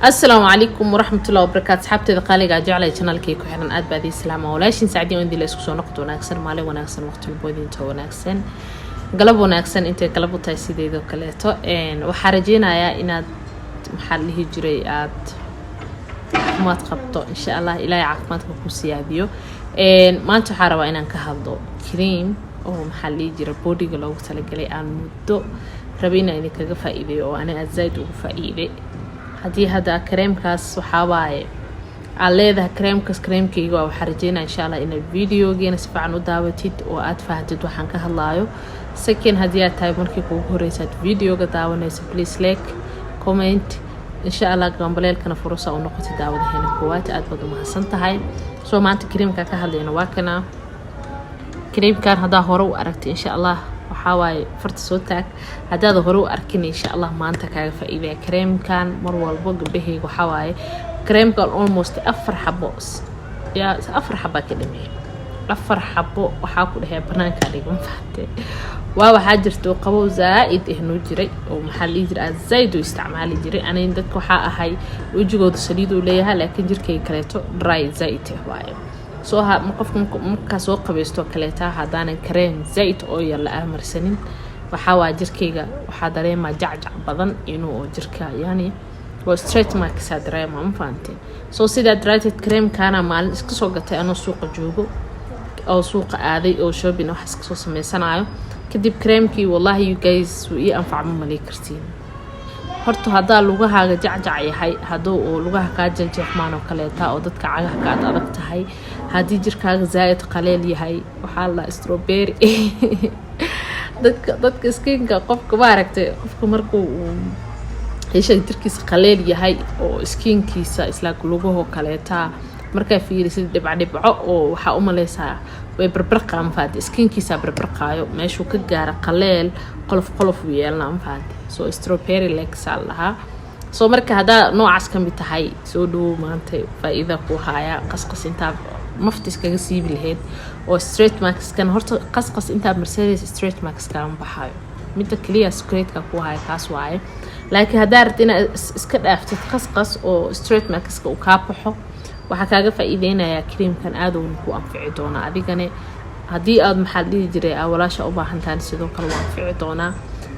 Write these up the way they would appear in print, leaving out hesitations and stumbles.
السلام عليكم ورحمة الله وبركاته. صحابتي قالي جعلي channelkii ku xiran aad baad islaam walaashin saacadii oo indii la isku soo noqdo wanaagsan maalin wanaagsan waqti boodinta wanaagsan galab wanaagsan intee galab u tahay sideedo kaleeto waxaan rajeynayaa inaad maxal lihi jiray aad caafimaad qabto insha Allah ilaahay caafimaadka ku siyaadiyo maanta waxaan rabaa inaan ka hadlo cream oo maxal lihi jiray bodyga loogu talagalay aan muddo rabina in kaga faa'iideeyo oo ana aad ugu faa'iideeyo hadii hada creamkaas waxa waaye aan leedahay creamkayga waxa rajeynaa insha Allah in videogeena si fiican u daawatid oo aad fahamtid waxaan ka hadlaayo second hadii aad tahay markii kugu horeysay videoga daawanaysa please like comment insha Allah gambaleelkana fursa u noqotay daawadaheena koowaad aad baad u mahadsan tahay soo maanta creamka ka hadlayna waa kana creamkan hada hore u aragtay insha Allah waxa waaye farta soo taag hadaad hore u arkin insha Allah maanta kaaga faa'iideeyo creamkan mar walba gabdhahayga waxa waaye creamkan almost 4 xabo ya 4 xabo ka dhimay 4 xabo waxa ku dhahay banaanka dhigan fahtay waxa jirto qabow zaid inuu jiray oo maxalli jira zaid u isticmaali jiray ana dadka waxa ahay wajigooda saliid u leeyahay laakiin jirkayga kaleeto dry zaid waaye soo ha qofka soo qabaysto kaleeta hadaan cream zaid oo yalla amarsanin waxa waa jirkayga waxa dareema jacjac badan inuu jirka yani waa straight mark dareema ma fahanteen soo sida dried cream kana maalin iska soo gatay anoo suuqa joogo oo suuqa aaday oo shopping wax iska soo sameysanayo kadib creamkii wallahi you guys ii anfac ma mali kartiin horta hadaa lugahaaga jacjac yahay hadoo oo lugaha ka jeexmaan oo kaleeta oo dadka cagaha ka adag tahay hadii jirkaaga zaid qaleel yahay waxa la strawberry dadka skinka qofka maaragtay qofka markuu heesha jirkiisa qaleel yahay oo skinkiisa isla lugaha kaleeta marka fiirisid dhibco oo waxa u maleysaa way barbarqaan faad skinkiisa barbarqaayo meeshuu ka gaar qaleel qolof yeelna faad so strawberry like salaha so marka hada noocaas kamid tahay soo dhow maanta faa'iido ku haya qasqas inta maftis kaga siibi lahayd oo straight marks kan horta qasqas inta Mercedes straight marks ka baxayo midda kaliya secret ka ku haya kaas waaye laakiin hada artina iska dhaaftid qasqas oo straight marks ka u ka baxo waxa kaaga faa'iideynaya creamkan aad uu ku anfici doona adigana hadii aad maxal dhigi jiray awalaasha u baahan tahay sidoo kale waa anfici doona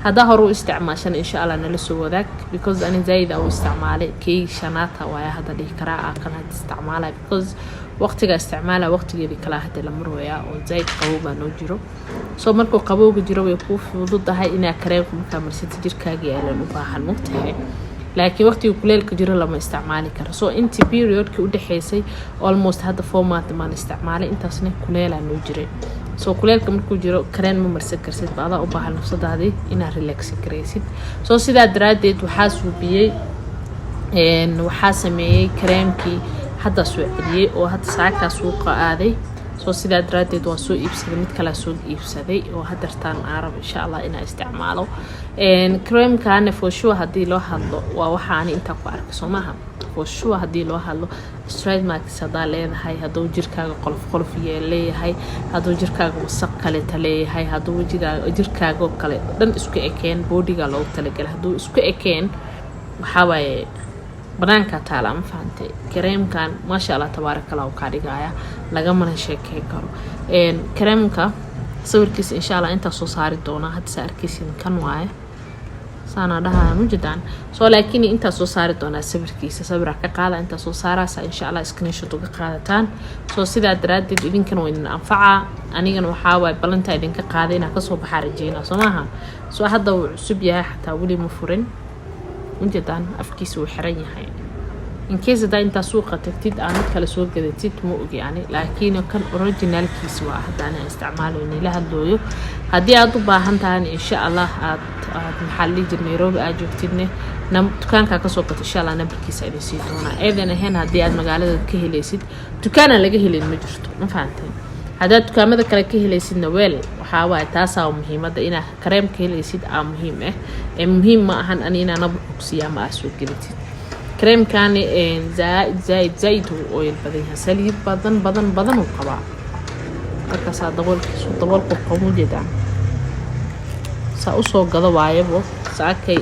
hada hore u isticmaashan insha Allah nala soo wadaag because ani zaid u isticmaalay kii shanaata waa hada dhigi karaa aqal had isticmaalay because waqtiga isticmaala waqtigeedii kala hada la marwaya oo zaid qabowba noo jiro soo markuu qabowga jiro way ku fududahay inaa creamka marka marsid jirkaaga yeelan u baahan waqtiga laakiin waqtiga kuleelka jiro lama isticmaali karo soo intii periodki u dhaxeysay almost hada format ma isticmaalay intaasna kuleela noo jiray soo kuleelka markuu jiro kareen ma marsan karsid baada u baahan nafsadaadii ina relax gareysid soo sida daraadeed waxa suubiyay waxa sameeyay creamkii hada soo celiyay oo hada saaka suuqa aaday soo sida daraadeed waa soo iibsaday mid kala soo iibsaday oo hadartaan arab insha Allah ina isticmaalo creamkan for sure hadii loo hadlo waa waxaan inta ku arkay Soomaha for sure hadii loo hadlo straight marks hada leedahay haduu jirkaaga qolof yeelay haduu jirkaaga wasaq kale taleeyahay haduu wajigaaga jirkaaga kale dhan isku ekeen bodyga loo talagalay haduu isku ekeen waxa waaye banaanka taala ma fahantay creamkan ma sha Allah tabarakallah ka dhigaya laga mana sheekay karo creamka sawirkiisa insha Allah inta soo saari doona hadda arkaysin kan waaye sana dhaha mujidan soo laakiin inta soo saari doona sawirkiisa sawir ka qaada inta soo saaraysa insha Allah screenshot uga qaadataan soo sida daraadeed idinkan way anfaca anigana waxa way balanta idinka qaadayna ka soo baxaa rajeyna Soomaha soo hadda uu cusub yahay xataa wali ma furin mujidan afkiisu uu xiran yahay in case da inta suuqa tagtid aan kala soo gadatid ma ogi yani laakiin kan originalkiisa waa hadana isticmaalo in la hadlooyo hadii aad u baahan tahay insha Allah aad maxalli jir Nairobi aad joogtidne dukaanka ka soo gato insha Allah nambarkiisa idin sii doona eedan ahaan hadii aad magaalada ka helaysid dukaan laga helin ma jirto ma fahanteen hada dukaamada kale ka helaysidna weel waxa waa taas oo muhiimada ina cream ka helaysid muhiim muhiim ma ahan anina nabarku siya ma soo gelitid cream kan zaid oo badan saliid badan oo qaba marka daboolku qamuujida saa u soo gado waayabo saakay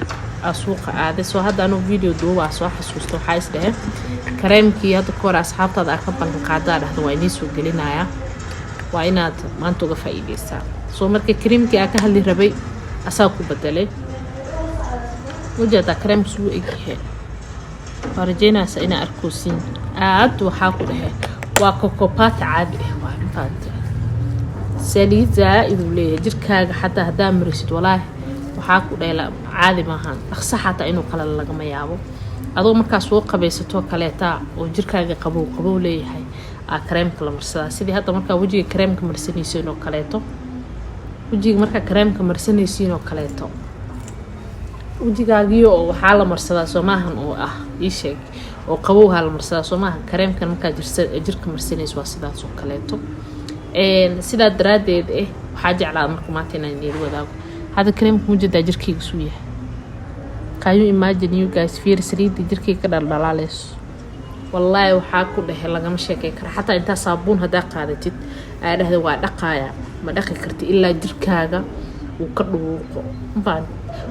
suuqa aaday soo hadda anuu video duubaa soo xasuusto waxaa is dhahe kareemkii hadda ka hor asxaabtaada ka ballan qaadaa dhahda waa inii soo gelinayaa waa inaad maanta uga faa'iidaysaa soo markii kareemkii aan ka hadli rabay asaa ku bedelay وجدت كريم سوء إجهاد فرجينا سئنا أركوسين عاد وحاكو له وكوكوبات عاد إخوان فانت سلي زائد وليه جركا حتى هدا مرسد والله وحاكو له لا عادي ما هان أخصى حتى إنه قلل لقما يابو أدو مركز وقع بيستوى كاليتا وجركا قبو ليه هاي كريم كلا مرسدا سيدي هدا مركا وجي كريم كمرسني سينو كاليتو وجي مركا كريم كمرسني سينو كاليتو وجيغاغيو waxaa la marsadaa Soomahan oo ah ii sheeg oo qabowha la marsadaa Soomahan kareemkan marka jirka marsanayso waa sidaas oo kaleeto sida daraadeed waxaa jeclaa marka maanta inaan idin wadaago hada kareemku mujada jirkayga suu yahay kayu imagine you guys feel saliid jirkayga ka dhaldhalaalayso wallahi waxaa ku dhahay lagama sheekay kara xataa inta saabuun hada qaadatid ay dhahdo waa dhaqaaya ma dhaqi karti ilaa jirkaaga uu ka dhuuqo baan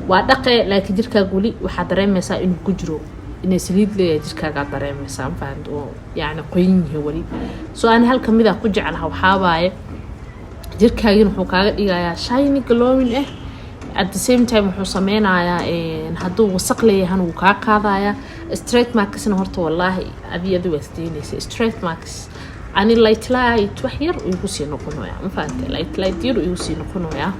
waa dhaqay laakiin jirkaaga wali waxa dareemaysaa inuu ku jiro inay saliid leeyahay jirkaaga dareemaysaa faan oo yaani qoyin yahay wali soo aan halka mid ah ku jeclahay waxa waaye jirkaaga wuxuu kaaga dhigayaa shiny glowing at the same time wuxuu sameynayaa hadduu wasaq leeyahay uu ka qaadaya straight marks horta wallahi adiyadu wasdiinaysa straight marks ani light wax yar ugu sii noqonayaa ma fahanteen light yar ugu sii noqonayaa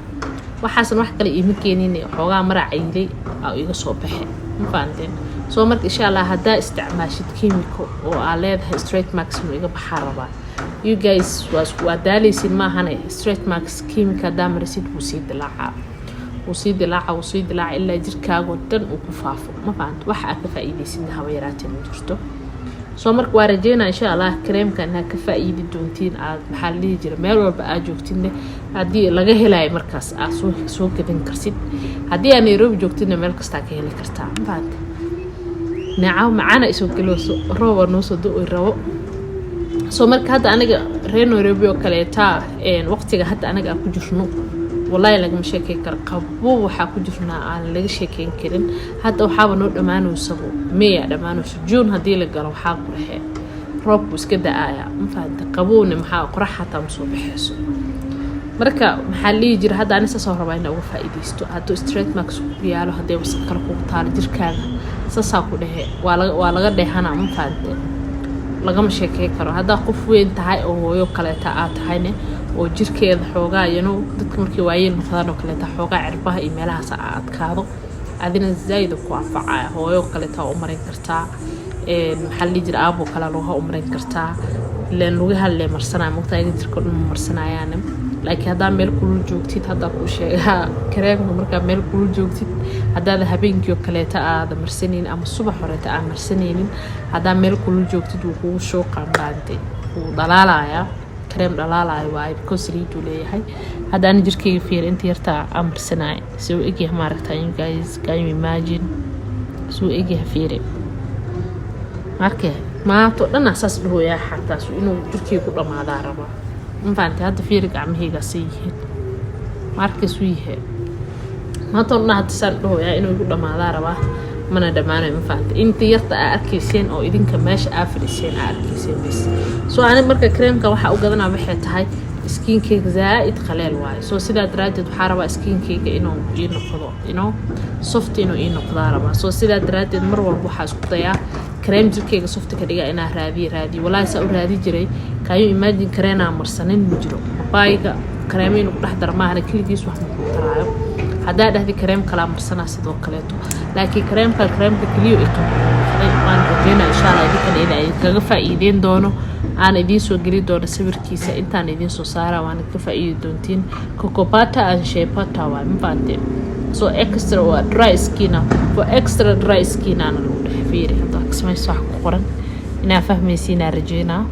waxaasan wax kale iima keenin xoogaa maracaylay oo iga soo baxay ma fahanteen soo marka insha Allah hadaa isticmaashid kiimiko oo aad leedahay straight marks inuu iga baxaa rabaa you guys waa daalaysin ma ahane straight marks kiimika daamarisid wuu sii dilaaca ilaa jirkaaga dhan uu ku faafo ma fahanteen waxa aad ka faa'iideysid haba yaraatee ma jirto soo marka waa rajeynaa insha Allah kareemkan ka faa'iidi doontiin aad maxaa la jira meel walba aad joogtiin hadii laga helay markaas aad soo gadan karsid hadii aan Nairobi joogtiin meel kasta ka heli kartaa baad nacaaw macana isoo galooso roob noo soo doo rabo soo marka hadda aniga reeno Nairobi oo kale taa waqtiga hadda aniga ku jirno والله لقى مشاكل كرقبو وحاكو جفنا على لقى شاكين كرين حتى وحابا نو دمانو سبو مية دمانو جون هدي لقى لو حاكو رحي روب وسكدا آيا مفاد قبوني محاو قرح حتى مصو بحيسو مركا محلي جير هذا أنا سأصور باينا وفايديستو هادو ستريت ماكسو بيالو هدي وسكركو طار جير كانا ساساكو دهي والا دهانا مفاد لقى مشاكل كرو هذا قفوين تهاي أو يو كاليتا آتهايني oo jirkeeda xoogaa yano dadka markii waayeen noqdaan oo kale taa xoogaa cirbaha iyo meelaha adkaado adina zaid ku anfacaya hooyo kale taa u marin kartaa maxal li jir aabo kala loo u marin kartaa leen lagu hadlay marsanaa maqtayga jirka dhan marsanayaan laakiin hadaa meel kulul joogtid hadaa ku sheega kareemka marka meel kulul joogtid hadaa habeenkii oo kale taa aad marsaneen ama subax hore taa aad marsaneen hadaa meel kulul joogtid uu ku soo qaanbaantay uu dhalaalaya كريم دلالة واي بكسري جولي هذا أنا جركي فير أنت يرتاع أمر سناي سو إجي همارتين guys can you imagine سو إجي هفيري ماركه ما تقدرنا أساس له يا حتى سو إنه جركي كله ما داربا ما فهمت هذا فيرك عم هي قصيه ماركه سويه ما تقدرنا أساس له يا إنه كله ما داربا mana dhamaanay ma faanta inta yarta arkayeen oo idinka meesha aafriseen arkayeen bis soo aan marka kareemka waxa uu gadanaa waxay tahay skin cake zaid qaleel waay soo sida daraadeed waxa rabaa skin cake inuu noqdo soft inuu noqdo rabaa soo sida daraadeed mar walba waxa isku dayaa kareem jirkeyga soft ka dhiga inaa raadi walaa saa u raadi jiray kayo imagine kareena marsanin ma jiro baayga kareemeen ku dhax darmaana kaligiis wax ma taraayo هذا ده كريم كلام مرسنا سيدو كليتو لكن كريم كليو إقام رجينا إن شاء الله إذا كان إذا كغفا إيدين دونو أنا إدين سو جري دون سبر كيسة إنت أنا إدين سو سارة وأنا كغفا إيدين تين كوكوباتا أن شيباتا وان باندين so extra dry skin for extra dry skin أنا لو حفيري هذا كسمة صح قرن إنها فهمي سينا رجينا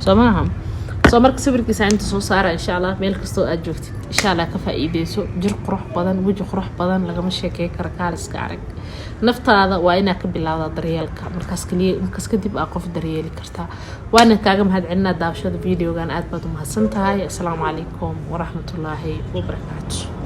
so ما هم soo marka sawirkiisa inta soo saara insha Allah meel kasto aad joogtid insha Allah ka faa'iideyso jir qurux badan waji qurux badan lagama sheekay kara kaaliska arag naftaada waa inaad ka bilowdaa daryeelka markaas kadib aad qof daryeeli kartaa waana kaaga mahadcelinaa daawashada videogan aad baad u mahadsantahay assalaamu calaykum wa rahmatullaahi wa barakaatuh